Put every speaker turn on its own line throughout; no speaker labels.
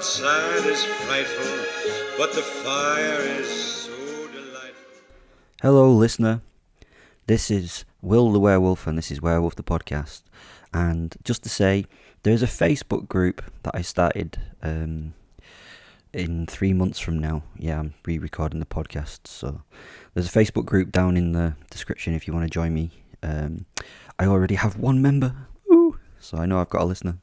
outside is frightful, but the fire is so delightful.
Hello, listener. This is Wil the Werewolf, and this is Werewolf the podcast. And just to say, there's a Facebook group that I started in 3 months from now. Yeah, I'm re-recording the podcast, so there's a Facebook group down in the description if you want to join me. I already have one member, so I know I've got a listener.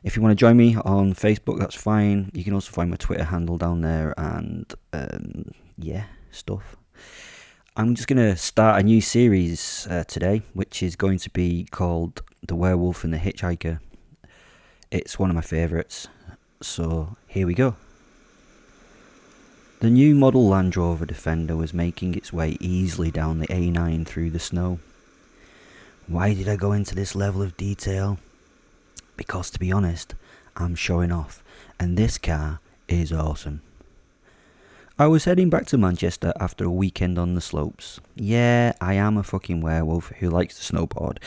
If you want to join me on Facebook, that's fine. You can also find my Twitter handle down there and, stuff. I'm just going to start a new series today, which is going to be called The Werewolf and the Hitchhiker. It's one of my favourites, so here we go. The new model Land Rover Defender was making its way easily down the A9 through the snow. Why did I go into this level of detail? Because, to be honest, I'm showing off, and this car is awesome. I was heading back to Manchester after a weekend on the slopes. Yeah, I am a fucking werewolf who likes to snowboard.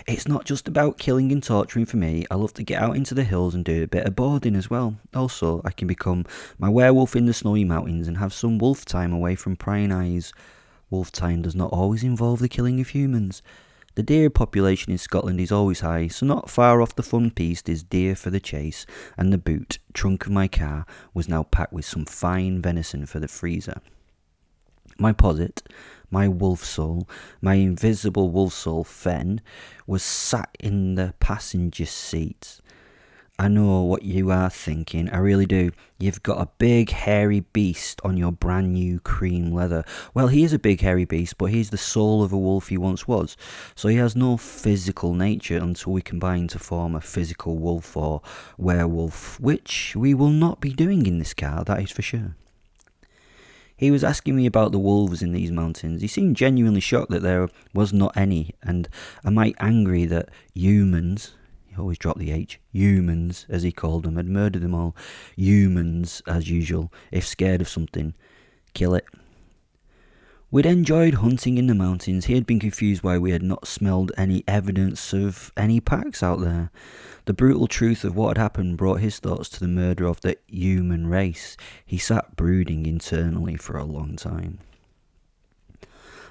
It's not just about killing and torturing for me. I love to get out into the hills and do a bit of boarding as well. Also, I can become my werewolf in the snowy mountains and have some wolf time away from prying eyes. Wolf time does not always involve the killing of humans. The deer population in Scotland is always high, so not far off the fun piste is deer for the chase, and the boot trunk of my car was now packed with some fine venison for the freezer. My posit, my wolf soul, my invisible wolf soul Fen, was sat in the passenger seat. I know what you are thinking, I really do. You've got a big hairy beast on your brand new cream leather. Well, he is a big hairy beast, but he's the soul of a wolf he once was. So he has no physical nature until we combine to form a physical wolf or werewolf, which we will not be doing in this car, that is for sure. He was asking me about the wolves in these mountains. He seemed genuinely shocked that there was not any, and a mite angry that humans... He always dropped the H. Humans, as he called them, had murdered them all. Humans, as usual. If scared of something, kill it. We'd enjoyed hunting in the mountains. He had been confused why we had not smelled any evidence of any packs out there. The brutal truth of what had happened brought his thoughts to the murder of the human race. He sat brooding internally for a long time.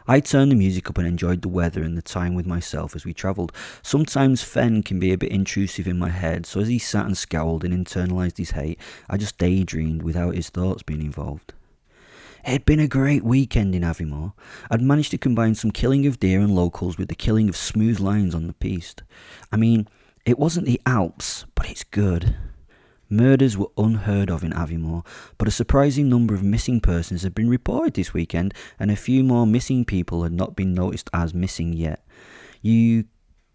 I turned the music up and enjoyed the weather and the time with myself as we travelled. Sometimes Fen can be a bit intrusive in my head, so as he sat and scowled and internalised his hate, I just daydreamed without his thoughts being involved. It had been a great weekend in Aviemore. I'd managed to combine some killing of deer and locals with the killing of smooth lines on the piste. I mean, it wasn't the Alps, but it's good. Murders were unheard of in Aviemore, but a surprising number of missing persons had been reported this weekend, and a few more missing people had not been noticed as missing yet. You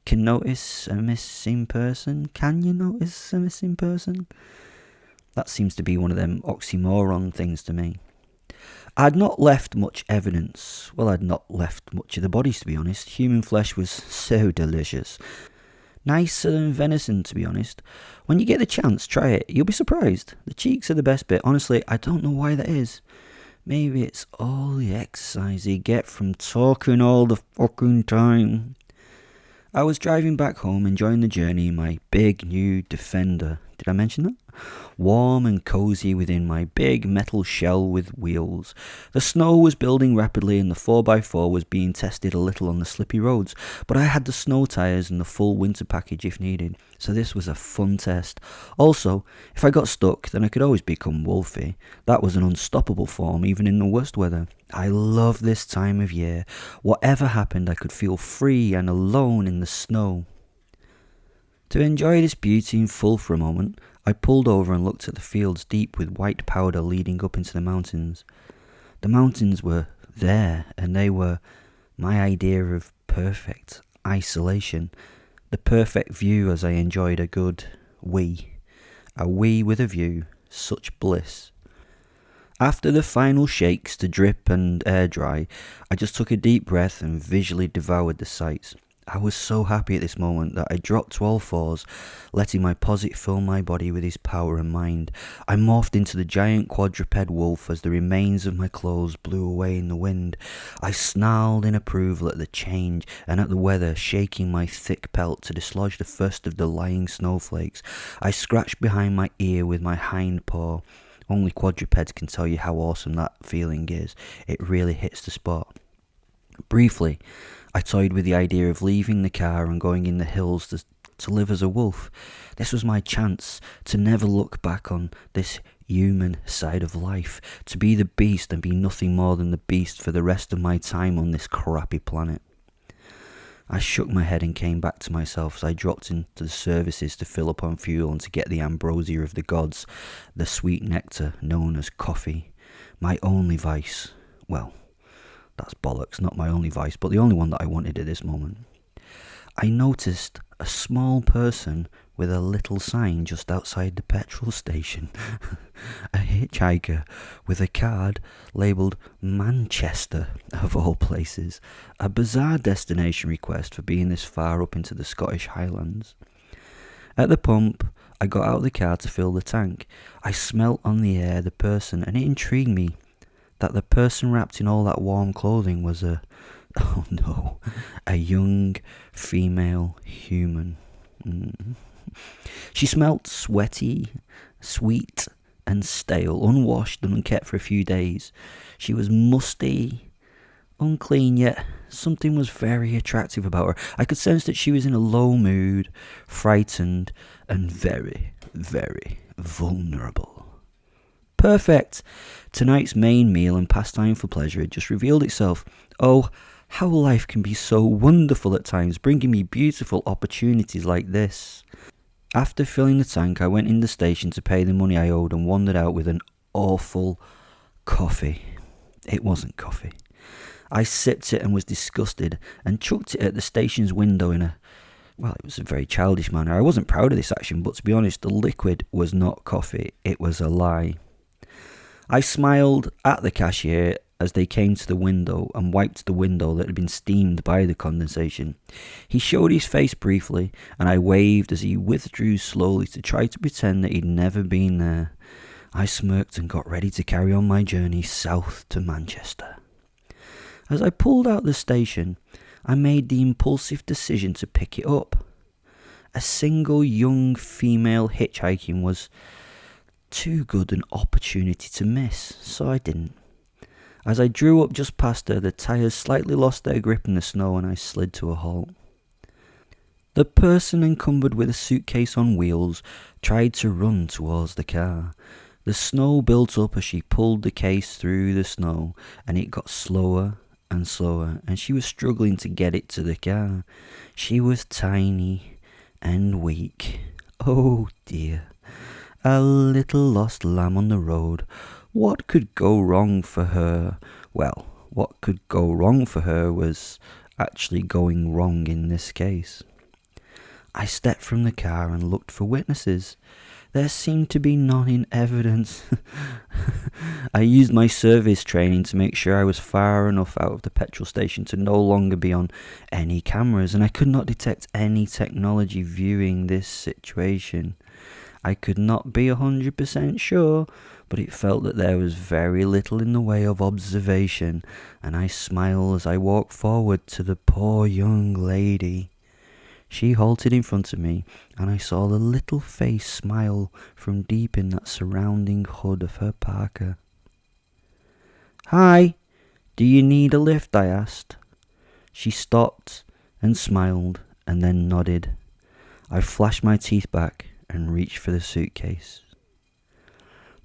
can notice a missing person? Can you notice a missing person? That seems to be one of them oxymoron things to me. I'd not left much evidence. Well, I'd not left much of the bodies, to be honest. Human flesh was so delicious. Nicer than venison, to be honest. When you get the chance, try it. You'll be surprised. The cheeks are the best bit. Honestly, I don't know why that is. Maybe it's all the exercise you get from talking all the fucking time. I was driving back home, enjoying the journey in my big new Defender. Did I mention that? Warm and cosy within my big metal shell with wheels. The snow was building rapidly and the 4x4 was being tested a little on the slippy roads, but I had the snow tyres and the full winter package if needed, so this was a fun test. Also, if I got stuck, then I could always become Wolfie. That was an unstoppable form even in the worst weather. I love this time of year. Whatever happened, I could feel free and alone in the snow. To enjoy this beauty in full for a moment, I pulled over and looked at the fields deep with white powder leading up into the mountains. The mountains were there, and they were my idea of perfect isolation. The perfect view as I enjoyed a good wee. A wee with a view, such bliss. After the final shakes to drip and air dry, I just took a deep breath and visually devoured the sights. I was so happy at this moment that I dropped to all fours, letting my posit fill my body with his power and mind. I morphed into the giant quadruped wolf as the remains of my clothes blew away in the wind. I snarled in approval at the change and at the weather, shaking my thick pelt to dislodge the first of the lying snowflakes. I scratched behind my ear with my hind paw. Only quadrupeds can tell you how awesome that feeling is. It really hits the spot. Briefly, I toyed with the idea of leaving the car and going in the hills to live as a wolf. This was my chance to never look back on this human side of life, to be the beast and be nothing more than the beast for the rest of my time on this crappy planet. I shook my head and came back to myself as I dropped into the services to fill up on fuel and to get the ambrosia of the gods, the sweet nectar known as coffee. My only vice. Well, that's bollocks, not my only vice, but the only one that I wanted at this moment. I noticed a small person with a little sign just outside the petrol station. A hitchhiker with a card labelled Manchester, of all places. A bizarre destination request for being this far up into the Scottish Highlands. At the pump, I got out of the car to fill the tank. I smelt on the air the person, and it intrigued me that the person wrapped in all that warm clothing was a young female human. She smelt sweaty, sweet and stale, unwashed and unkept for a few days. She was musty, unclean, yet something was very attractive about her. I could sense that she was in a low mood, frightened and very, very vulnerable. Perfect! Tonight's main meal and pastime for pleasure had just revealed itself. Oh, how life can be so wonderful at times, bringing me beautiful opportunities like this. After filling the tank, I went in the station to pay the money I owed and wandered out with an awful coffee. It wasn't coffee. I sipped it and was disgusted and chucked it at the station's window it was a very childish manner. I wasn't proud of this action, but to be honest, the liquid was not coffee. It was a lie. I smiled at the cashier as they came to the window and wiped the window that had been steamed by the condensation. He showed his face briefly, and I waved as he withdrew slowly to try to pretend that he'd never been there. I smirked and got ready to carry on my journey south to Manchester. As I pulled out the station, I made the impulsive decision to pick it up. A single young female hitchhiking was too good an opportunity to miss, so I didn't. As I drew up just past her, the tyres slightly lost their grip in the snow and I slid to a halt. The person encumbered with a suitcase on wheels tried to run towards the car. The snow built up as she pulled the case through the snow, and it got slower and slower, and she was struggling to get it to the car. She was tiny and weak. Oh dear. A little lost lamb on the road. What could go wrong for her? Well, what could go wrong for her was actually going wrong in this case. I stepped from the car and looked for witnesses. There seemed to be none in evidence. I used my service training to make sure I was far enough out of the petrol station to no longer be on any cameras, and I could not detect any technology viewing this situation. I could not be 100% sure, but it felt that there was very little in the way of observation, and I smiled as I walked forward to the poor young lady. She halted in front of me, and I saw the little face smile from deep in that surrounding hood of her parka. "Hi, do you need a lift?" I asked. She stopped and smiled and then nodded. I flashed my teeth back and reached for the suitcase.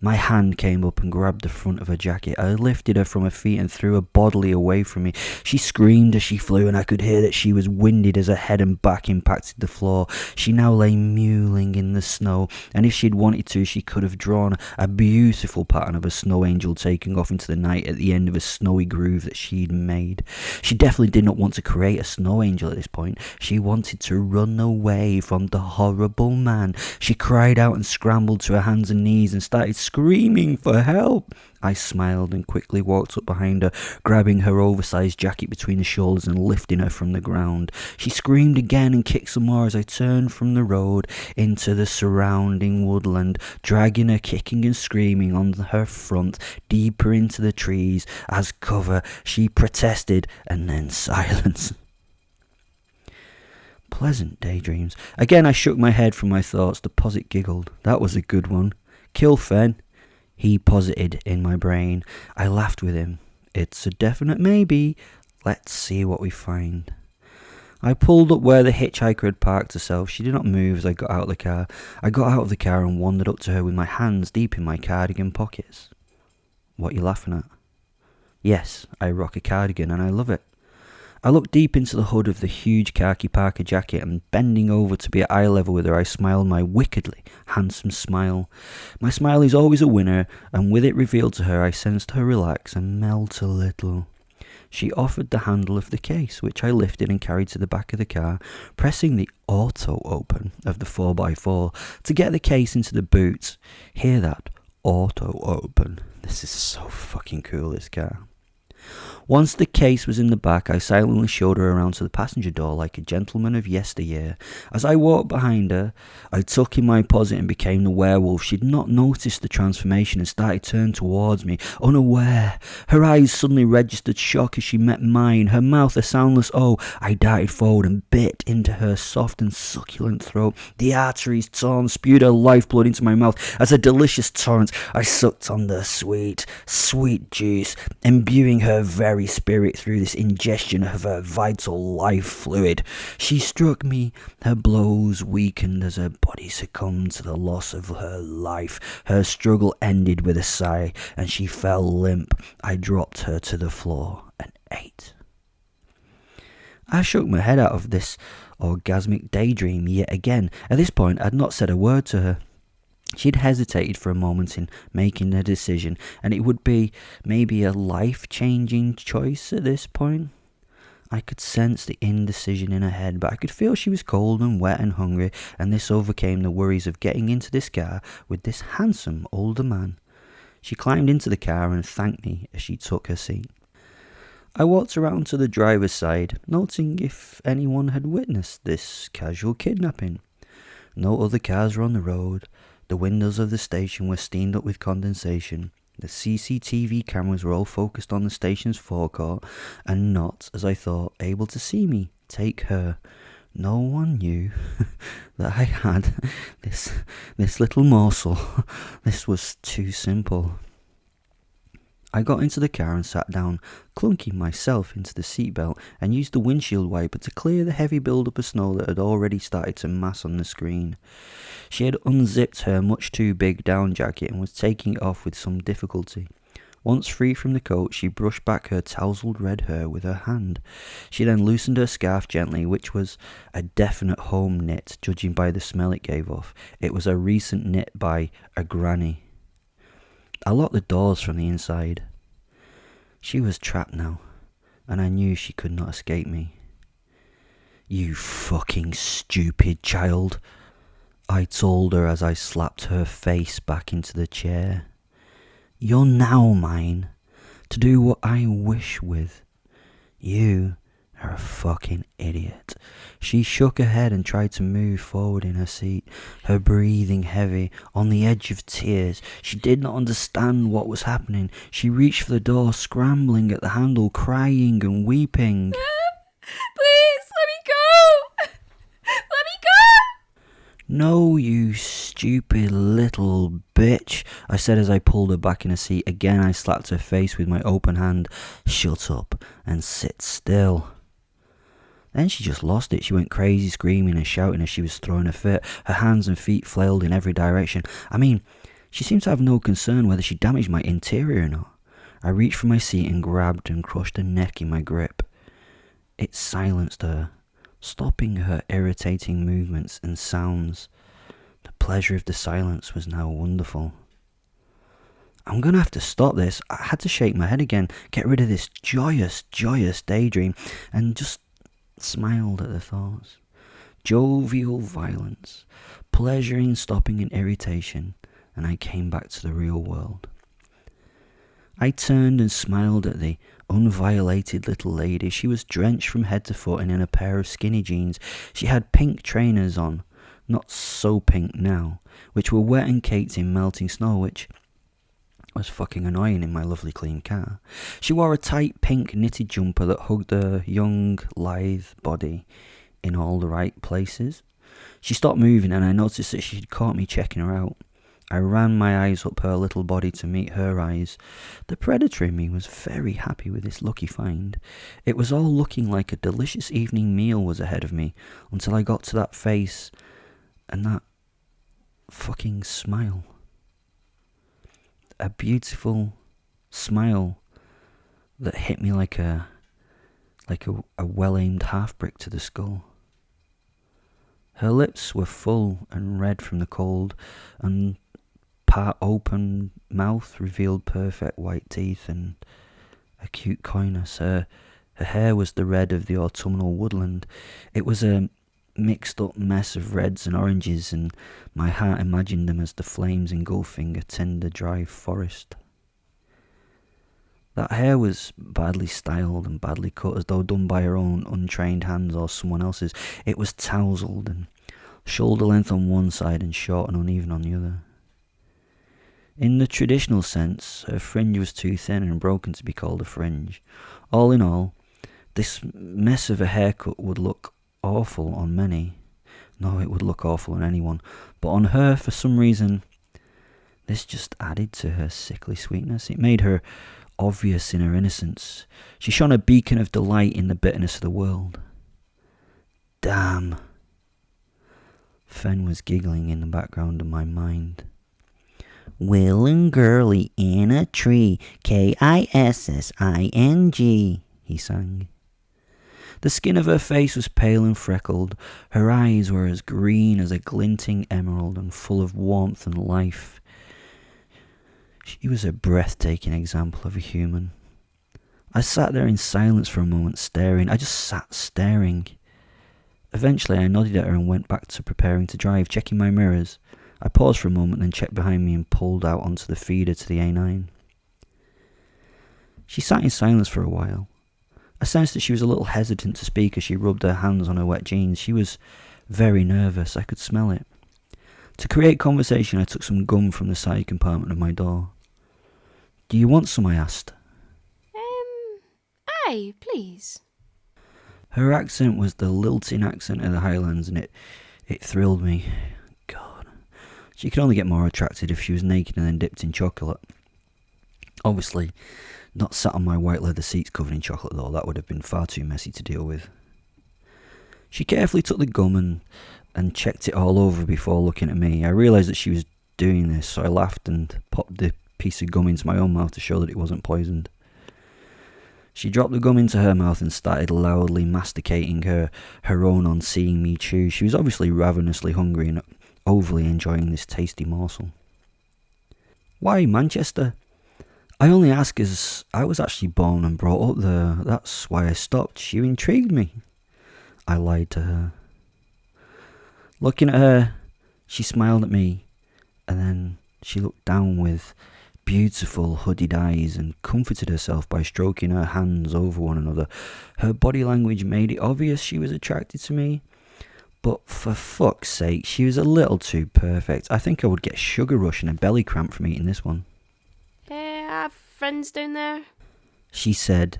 My hand came up and grabbed the front of her jacket. I lifted her from her feet and threw her bodily away from me. She screamed as she flew, and I could hear that she was winded as her head and back impacted the floor. She now lay mewling in the snow, and if she'd wanted to, she could have drawn a beautiful pattern of a snow angel taking off into the night at the end of a snowy groove that she'd made. She definitely did not want to create a snow angel at this point. She wanted to run away from the horrible man. She cried out and scrambled to her hands and knees and started screaming for help. I smiled and quickly walked up behind her, grabbing her oversized jacket between the shoulders and lifting her from the ground. She screamed again and kicked some more as I turned from the road into the surrounding woodland, dragging her kicking and screaming on her front deeper into the trees. As cover, she protested, and then silence. Pleasant daydreams. Again I shook my head from my thoughts. Deposit giggled. That was a good one. Kill Fen, he posited in my brain. I laughed with him. It's a definite maybe. Let's see what we find. I pulled up where the hitchhiker had parked herself. She did not move as I got out of the car. I got out of the car and wandered up to her with my hands deep in my cardigan pockets. What are you laughing at? Yes, I rock a cardigan and I love it. I looked deep into the hood of the huge khaki Parker jacket and bending over to be at eye level with her, I smiled my wickedly handsome smile. My smile is always a winner, and with it revealed to her, I sensed her relax and melt a little. She offered the handle of the case, which I lifted and carried to the back of the car, pressing the auto open of the 4x4 to get the case into the boot. Hear that? Auto open. This is so fucking cool, this car. Once the case was in the back, I silently showed her around to the passenger door like a gentleman of yesteryear. As I walked behind her, I took in my posit and became the werewolf. She'd not noticed the transformation and started to turn towards me, unaware. Her eyes suddenly registered shock as she met mine. Her mouth a soundless "oh." I darted forward and bit into her soft and succulent throat. The arteries torn, spewed her lifeblood into my mouth. As a delicious torrent, I sucked on the sweet, sweet juice, imbuing her very spirit through this ingestion of her vital life fluid. She struck me. Her blows weakened as her body succumbed to the loss of her life. Her struggle ended with a sigh, and she fell limp. I dropped her to the floor and ate. I shook my head out of this orgasmic daydream yet again. At this point, I'd not said a word to her. She'd hesitated for a moment in making a decision, and it would be maybe a life-changing choice at this point. I could sense the indecision in her head, but I could feel she was cold and wet and hungry, and this overcame the worries of getting into this car with this handsome older man. She climbed into the car and thanked me as she took her seat. I walked around to the driver's side, noting if anyone had witnessed this casual kidnapping. No other cars were on the road. The windows of the station were steamed up with condensation. The CCTV cameras were all focused on the station's forecourt and not, as I thought, able to see me take her. No one knew that I had this little morsel. This was too simple. I got into the car and sat down, clunking myself into the seatbelt, and used the windshield wiper to clear the heavy build-up of snow that had already started to mass on the screen. She had unzipped her much too big down jacket and was taking it off with some difficulty. Once free from the coat, she brushed back her tousled red hair with her hand. She then loosened her scarf gently, which was a definite home knit, judging by the smell it gave off. It was a recent knit by a granny. I locked the doors from the inside. She was trapped now, and I knew she could not escape me. "You fucking stupid child," I told her as I slapped her face back into the chair. "You're now mine, to do what I wish with. You are a fucking idiot." She shook her head and tried to move forward in her seat, her breathing heavy, on the edge of tears. She did not understand what was happening. She reached for the door, scrambling at the handle, crying and weeping.
Please, let me go! Let me go!
"No, you stupid little bitch," I said as I pulled her back in her seat. Again, I slapped her face with my open hand. "Shut up and sit still." Then she just lost it. She went crazy, screaming and shouting as she was throwing a fit. Her hands and feet flailed in every direction. I mean, she seemed to have no concern whether she damaged my interior or not. I reached for my seat and grabbed and crushed her neck in my grip. It silenced her, stopping her irritating movements and sounds. The pleasure of the silence was now wonderful. I'm going to have to stop this. I had to shake my head again, get rid of this joyous, joyous daydream, and just smiled at the thoughts. Jovial violence, pleasure in stopping an irritation, and I came back to the real world. I turned and smiled at the unviolated little lady. She was drenched from head to foot and in a pair of skinny jeans. She had pink trainers on, not so pink now, which were wet and caked in melting snow, which was fucking annoying in my lovely clean car. She wore a tight pink knitted jumper that hugged her young, lithe body in all the right places. She stopped moving and I noticed that she had caught me checking her out. I ran my eyes up her little body to meet her eyes. The predator in me was very happy with this lucky find. It was all looking like a delicious evening meal was ahead of me until I got to that face and that fucking smile. A beautiful smile that hit me like a well-aimed half-brick to the skull. Her lips were full and red from the cold, and part open mouth revealed perfect white teeth and a cute coyness. Her hair was the red of the autumnal woodland. It was a mixed up mess of reds and oranges, and my heart imagined them as the flames engulfing a tender dry forest. That hair was badly styled and badly cut, as though done by her own untrained hands or someone else's. It was tousled and shoulder length on one side and short and uneven on the other. In the traditional sense, her fringe was too thin and broken to be called a fringe. All in all, this mess of a haircut would look awful on many. No, it would look awful on anyone. But on her, for some reason, this just added to her sickly sweetness. It made her obvious in her innocence. She shone a beacon of delight in the bitterness of the world. Damn. Fen was giggling in the background of my mind. Will and Girly in a tree, Kissing, he sang. The skin of her face was pale and freckled. Her eyes were as green as a glinting emerald and full of warmth and life. She was a breathtaking example of a human. I sat there in silence for a moment, staring. I just sat staring. Eventually I nodded at her and went back to preparing to drive, checking my mirrors. I paused for a moment, then checked behind me and pulled out onto the feeder to the A9. She sat in silence for a while. I sensed that she was a little hesitant to speak as she rubbed her hands on her wet jeans. She was very nervous. I could smell it. To create conversation, I took some gum from the side compartment of my door. Do you want some? I asked.
Aye, please.
Her accent was the lilting accent of the Highlands, and it thrilled me. God. She could only get more attracted if she was naked and then dipped in chocolate. Obviously, not sat on my white leather seats covered in chocolate though, that would have been far too messy to deal with. She carefully took the gum and checked it all over before looking at me. I realised that she was doing this, so I laughed and popped the piece of gum into my own mouth to show that it wasn't poisoned. She dropped the gum into her mouth and started loudly masticating her own on seeing me chew. She was obviously ravenously hungry and overly enjoying this tasty morsel. Why Manchester? I only ask as I was actually born and brought up there. That's why I stopped. You intrigued me. I lied to her. Looking at her, she smiled at me, and then she looked down with beautiful hooded eyes and comforted herself by stroking her hands over one another. Her body language made it obvious she was attracted to me, but for fuck's sake, she was a little too perfect. I think I would get sugar rush and a belly cramp from eating this one.
I have friends down there.
She said,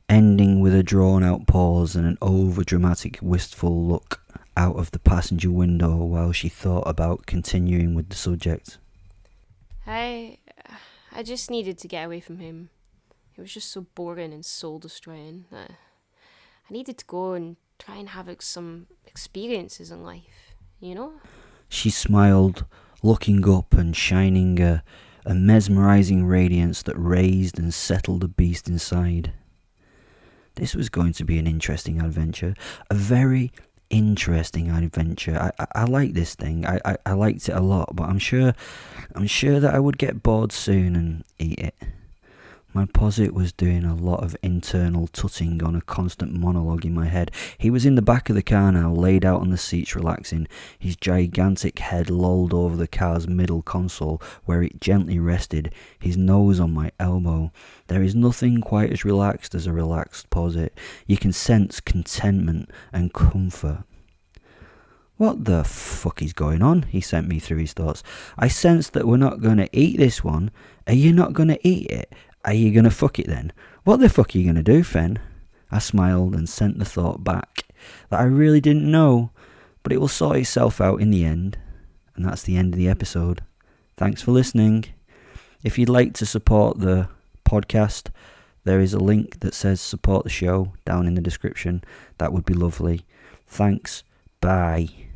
ending with a drawn-out pause and an over-dramatic, wistful look out of the passenger window while she thought about continuing with the subject.
I just needed to get away from him. It was just so boring and soul-destroying that I needed to go and try and have some experiences in life, you know?
She smiled, looking up and shining a mesmerising radiance that raised and settled the beast inside. This was going to be an interesting adventure, a very interesting adventure. I like this thing. I liked it a lot, but I'm sure that I would get bored soon and eat it. My posit was doing a lot of internal tutting on a constant monologue in my head. He was in the back of the car now, laid out on the seats relaxing, his gigantic head lolled over the car's middle console where it gently rested, his nose on my elbow. There is nothing quite as relaxed as a relaxed posit. You can sense contentment and comfort. What the fuck is going on? He sent me through his thoughts. I sense that we're not going to eat this one. Are you not going to eat it? Are you going to fuck it then? What the fuck are you going to do, Fen? I smiled and sent the thought back that I really didn't know, but it will sort itself out in the end. And that's the end of the episode. Thanks for listening. If you'd like to support the podcast, there is a link that says support the show down in the description. That would be lovely. Thanks. Bye.